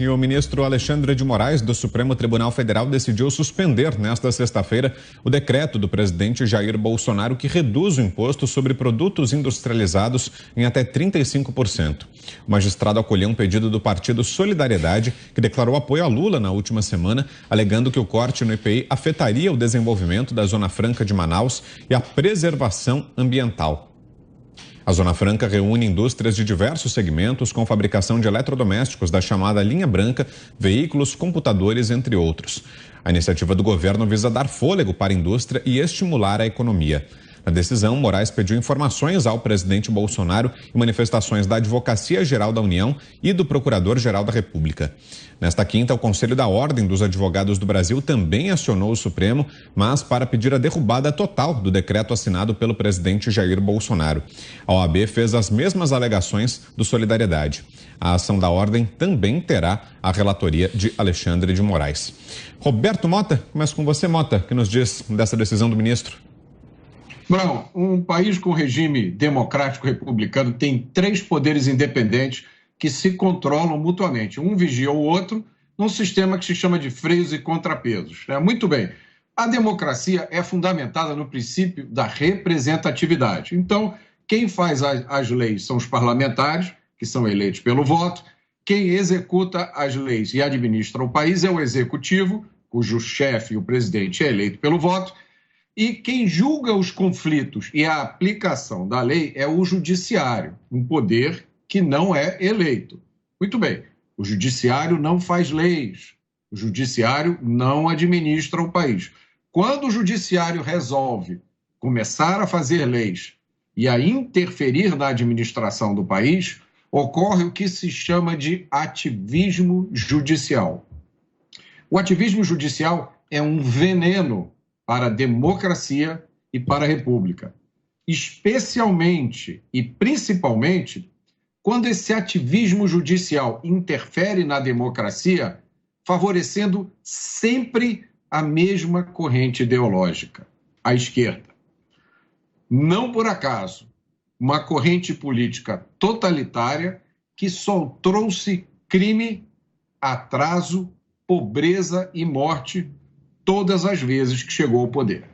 E o ministro Alexandre de Moraes, do Supremo Tribunal Federal, decidiu suspender nesta sexta-feira o decreto do presidente Jair Bolsonaro que reduz o imposto sobre produtos industrializados em até 35%. O magistrado acolheu um pedido do partido Solidariedade, que declarou apoio a Lula na última semana, alegando que o corte no IPI afetaria o desenvolvimento da Zona Franca de Manaus e a preservação ambiental. A Zona Franca reúne indústrias de diversos segmentos com fabricação de eletrodomésticos da chamada linha branca, veículos, computadores, entre outros. A iniciativa do governo visa dar fôlego para a indústria e estimular a economia. Na decisão, Moraes pediu informações ao presidente Bolsonaro e manifestações da Advocacia Geral da União e do Procurador-Geral da República. Nesta quinta, o Conselho da Ordem dos Advogados do Brasil também acionou o Supremo, mas para pedir a derrubada total do decreto assinado pelo presidente Jair Bolsonaro. A OAB fez as mesmas alegações do Solidariedade. A ação da Ordem também terá a relatoria de Alexandre de Moraes. Roberto Mota, começo com você, Mota, que nos diz dessa decisão do ministro. Brão, um país com regime democrático republicano tem 3 poderes independentes que se controlam mutuamente. Um vigia o outro num sistema que se chama de freios e contrapesos. Muito bem, a democracia é fundamentada no princípio da representatividade. Então, quem faz as leis são os parlamentares, que são eleitos pelo voto. Quem executa as leis e administra o país é o executivo, cujo chefe, o presidente, é eleito pelo voto. E quem julga os conflitos e a aplicação da lei é o judiciário, um poder que não é eleito. Muito bem, o judiciário não faz leis, o judiciário não administra o país. Quando o judiciário resolve começar a fazer leis e a interferir na administração do país, ocorre o que se chama de ativismo judicial. O ativismo judicial é um veneno para a democracia e para a república, especialmente e principalmente quando esse ativismo judicial interfere na democracia, favorecendo sempre a mesma corrente ideológica, a esquerda. Não por acaso, uma corrente política totalitária que só trouxe crime, atraso, pobreza e morte todas as vezes que chegou ao poder.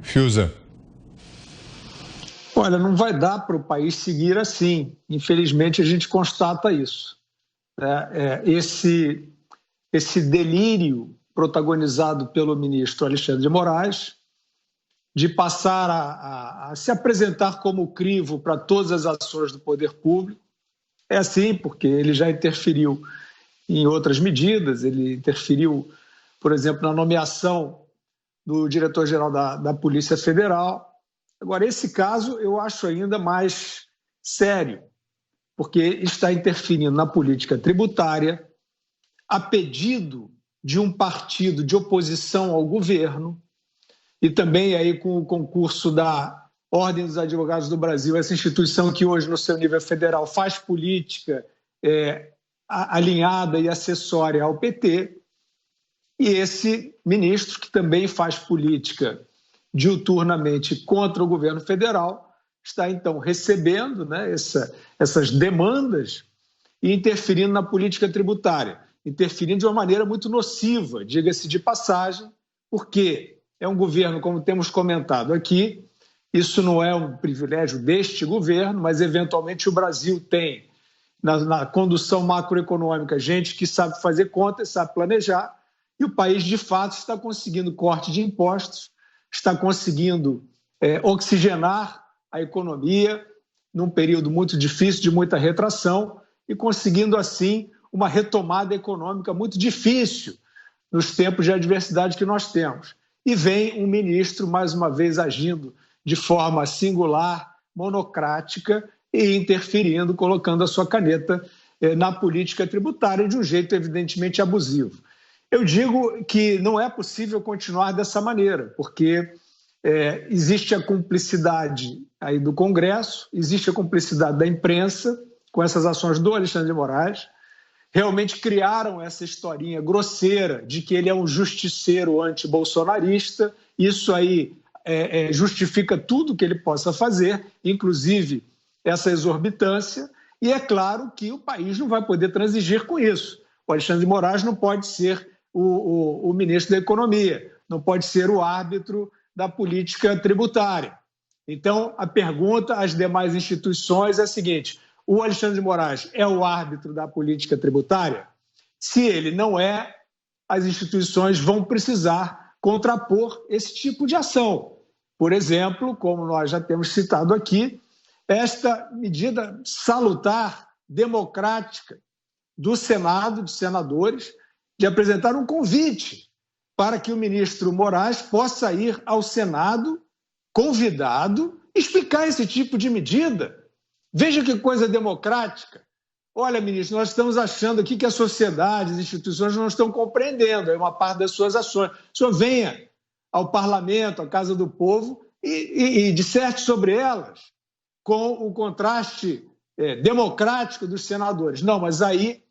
Fiuza. Olha, não vai dar para o país seguir assim. Infelizmente, a gente constata isso. Esse delírio protagonizado pelo ministro Alexandre de Moraes, de passar a se apresentar como crivo para todas as ações do poder público, é assim porque ele já interferiu em outras medidas, ele interferiu, por exemplo, na nomeação do diretor-geral da Polícia Federal. Agora, esse caso eu acho ainda mais sério, porque está interferindo na política tributária, a pedido de um partido de oposição ao governo, e também aí com o concurso da Ordem dos Advogados do Brasil, essa instituição que hoje, no seu nível federal, faz política alinhada e acessória ao PT, e esse ministro, que também faz política diuturnamente contra o governo federal, está, então, recebendo essas demandas e interferindo na política tributária, interferindo de uma maneira muito nociva, diga-se de passagem, porque é um governo, como temos comentado aqui, isso não é um privilégio deste governo, mas, eventualmente, o Brasil tem, na condução macroeconômica, gente que sabe fazer contas, sabe planejar, e o país, de fato, está conseguindo corte de impostos, está conseguindo oxigenar a economia num período muito difícil, de muita retração, e conseguindo, assim, uma retomada econômica muito difícil nos tempos de adversidade que nós temos. E vem um ministro, mais uma vez, agindo de forma singular, monocrática e interferindo, colocando a sua caneta na política tributária de um jeito evidentemente abusivo. Eu digo que não é possível continuar dessa maneira, porque existe a cumplicidade aí do Congresso, existe a cumplicidade da imprensa com essas ações do Alexandre de Moraes, realmente criaram essa historinha grosseira de que ele é um justiceiro antibolsonarista. Isso aí justifica tudo que ele possa fazer, inclusive essa exorbitância, e é claro que o país não vai poder transigir com isso. O Alexandre de Moraes não pode ser o ministro da Economia, não pode ser o árbitro da política tributária. Então, a pergunta às demais instituições é a seguinte: o Alexandre de Moraes é o árbitro da política tributária? Se ele não é, as instituições vão precisar contrapor esse tipo de ação. Por exemplo, como nós já temos citado aqui, esta medida salutar, democrática, do Senado, de senadores, de apresentar um convite para que o ministro Moraes possa ir ao Senado, convidado, explicar esse tipo de medida. Veja que coisa democrática. Olha, ministro, nós estamos achando aqui que a sociedade, as instituições não estão compreendendo uma parte das suas ações. O senhor venha ao Parlamento, à Casa do Povo, e disserte sobre elas, com o contraste democrático dos senadores. Não, mas aí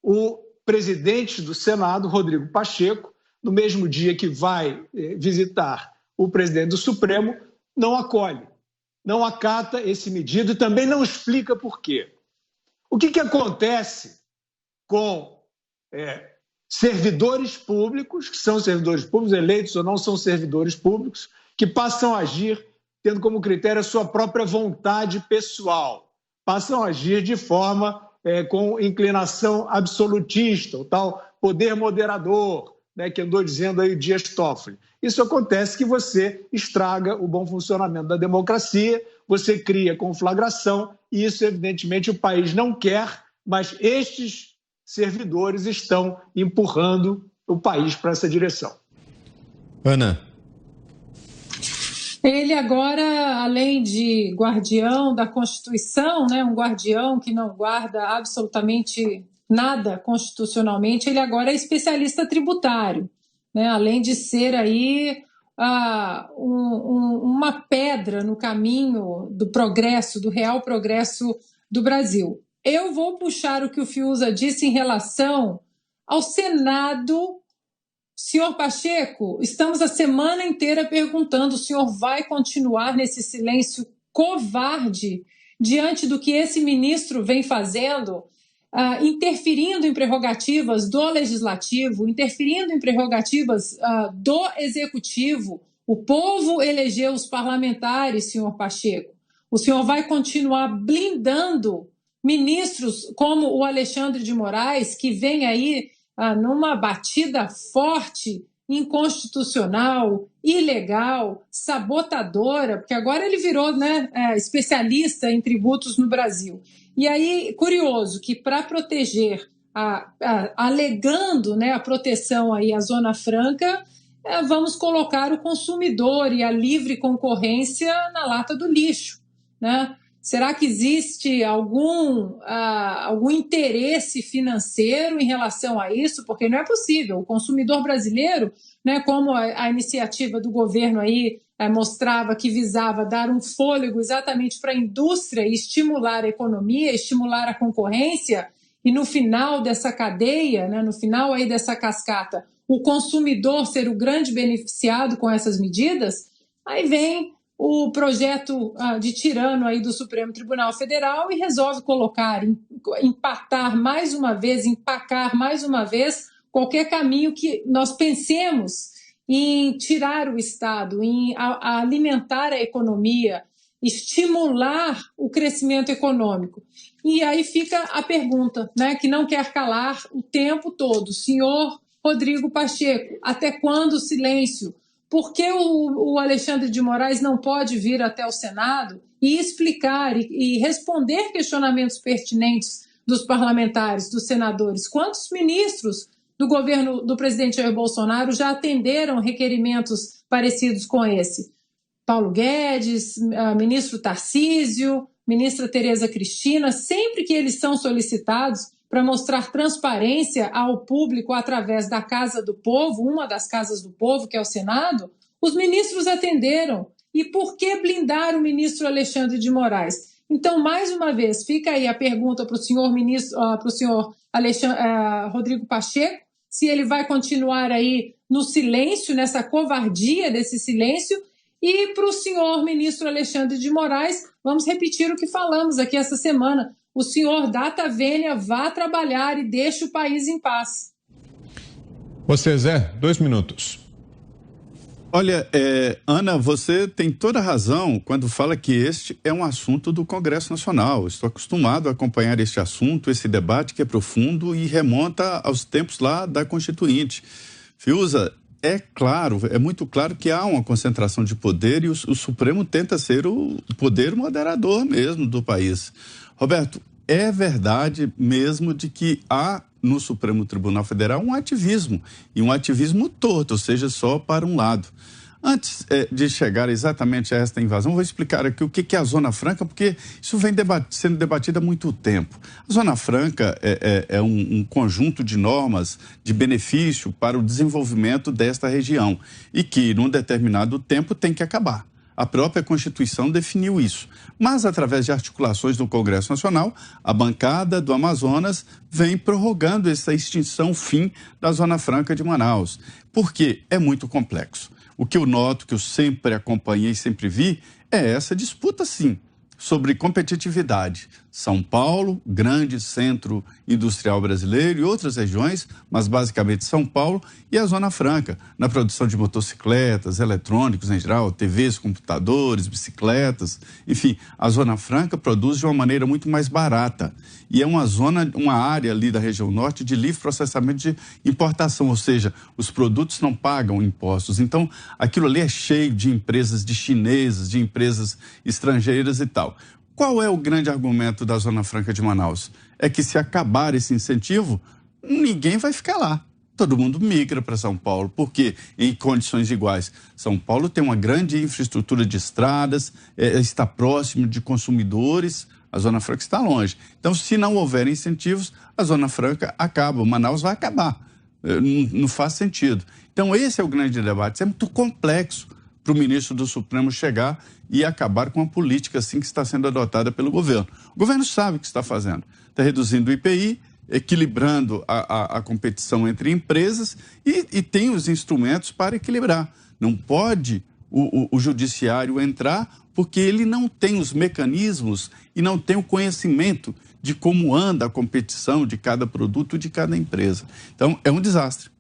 o presidente do Senado, Rodrigo Pacheco, no mesmo dia que vai visitar o presidente do Supremo, não acolhe, não acata esse pedido e também não explica por quê. O que acontece com servidores públicos, que são servidores públicos, eleitos ou não são servidores públicos, que passam a agir tendo como critério a sua própria vontade pessoal, passam a agir de forma com inclinação absolutista, o tal poder moderador, né, que andou dizendo aí o Dias Toffoli. Isso acontece que você estraga o bom funcionamento da democracia, você cria conflagração, e isso, evidentemente, o país não quer, mas estes servidores estão empurrando o país para essa direção. Ana. Ele agora, além de guardião da Constituição, né, um guardião que não guarda absolutamente nada constitucionalmente, ele agora é especialista tributário, né, além de ser aí uma pedra no caminho do progresso, do real progresso do Brasil. Eu vou puxar o que o Fiuza disse em relação ao Senado. Senhor Pacheco, estamos a semana inteira perguntando: o senhor vai continuar nesse silêncio covarde diante do que esse ministro vem fazendo, interferindo em prerrogativas do Legislativo, interferindo em prerrogativas do Executivo? O povo elegeu os parlamentares, senhor Pacheco. O senhor vai continuar blindando ministros como o Alexandre de Moraes, que vem aí numa batida forte, inconstitucional, ilegal, sabotadora, porque agora ele virou, né, especialista em tributos no Brasil. E aí, curioso que para proteger, alegando, né, a proteção aí à Zona Franca, vamos colocar o consumidor e a livre concorrência na lata do lixo, né? Será que existe algum interesse financeiro em relação a isso? Porque não é possível. O consumidor brasileiro, né, como a iniciativa do governo aí mostrava que visava dar um fôlego exatamente para a indústria e estimular a economia, estimular a concorrência, e no final dessa cadeia, né, no final aí dessa cascata, o consumidor ser o grande beneficiado com essas medidas, aí vem o projeto de tirano aí do Supremo Tribunal Federal e resolve colocar, empacar mais uma vez qualquer caminho que nós pensemos em tirar o Estado, em alimentar a economia, estimular o crescimento econômico. E aí fica a pergunta, né, que não quer calar o tempo todo: senhor Rodrigo Pacheco, até quando o silêncio? Por que o Alexandre de Moraes não pode vir até o Senado e explicar e responder questionamentos pertinentes dos parlamentares, dos senadores? Quantos ministros do governo do presidente Jair Bolsonaro já atenderam requerimentos parecidos com esse? Paulo Guedes, ministro Tarcísio, ministra Tereza Cristina, sempre que eles são solicitados para mostrar transparência ao público através da Casa do Povo, uma das Casas do Povo, que é o Senado, os ministros atenderam. E por que blindar o ministro Alexandre de Moraes? Então, mais uma vez, fica aí a pergunta para o senhor ministro, para o senhor Rodrigo Pacheco, se ele vai continuar aí no silêncio, nessa covardia desse silêncio. E para o senhor ministro Alexandre de Moraes, vamos repetir o que falamos aqui essa semana: o senhor Data Vênia vá trabalhar e deixe o país em paz. Você, Zé, 2 minutos. Olha, Ana, você tem toda a razão quando fala que este é um assunto do Congresso Nacional. Estou acostumado a acompanhar este assunto, esse debate que é profundo e remonta aos tempos lá da Constituinte. Fiuza, é claro, é muito claro que há uma concentração de poder e o Supremo tenta ser o poder moderador mesmo do país. Roberto, é verdade mesmo de que há no Supremo Tribunal Federal um ativismo, e um ativismo torto, ou seja, só para um lado. Antes de chegar exatamente a esta invasão, vou explicar aqui o que é a Zona Franca, porque isso vem sendo debatido há muito tempo. A Zona Franca é um conjunto de normas de benefício para o desenvolvimento desta região e que, num determinado tempo, tem que acabar. A própria Constituição definiu isso. Mas, através de articulações do Congresso Nacional, a bancada do Amazonas vem prorrogando essa extinção fim da Zona Franca de Manaus. Porque é muito complexo. O que eu noto, que eu sempre acompanhei, sempre vi, é essa disputa, sim, sobre competitividade. São Paulo, grande centro industrial brasileiro, e outras regiões, mas basicamente São Paulo, e a Zona Franca, na produção de motocicletas, eletrônicos em geral, TVs, computadores, bicicletas, enfim, a Zona Franca produz de uma maneira muito mais barata. E é uma área ali da região norte de livre processamento de importação, ou seja, os produtos não pagam impostos. Então, aquilo ali é cheio de empresas de chineses, de empresas estrangeiras e tal. Qual é o grande argumento da Zona Franca de Manaus? É que se acabar esse incentivo, ninguém vai ficar lá. Todo mundo migra para São Paulo, porque em condições iguais. São Paulo tem uma grande infraestrutura de estradas, está próximo de consumidores, a Zona Franca está longe. Então, se não houver incentivos, a Zona Franca acaba, Manaus vai acabar. Não faz sentido. Então, esse é o grande debate. Isso é muito complexo para o ministro do Supremo chegar e acabar com a política assim que está sendo adotada pelo governo. O governo sabe o que está fazendo. Está reduzindo o IPI, equilibrando a competição entre empresas e tem os instrumentos para equilibrar. Não pode o judiciário entrar porque ele não tem os mecanismos e não tem o conhecimento de como anda a competição de cada produto, de cada empresa. Então, é um desastre.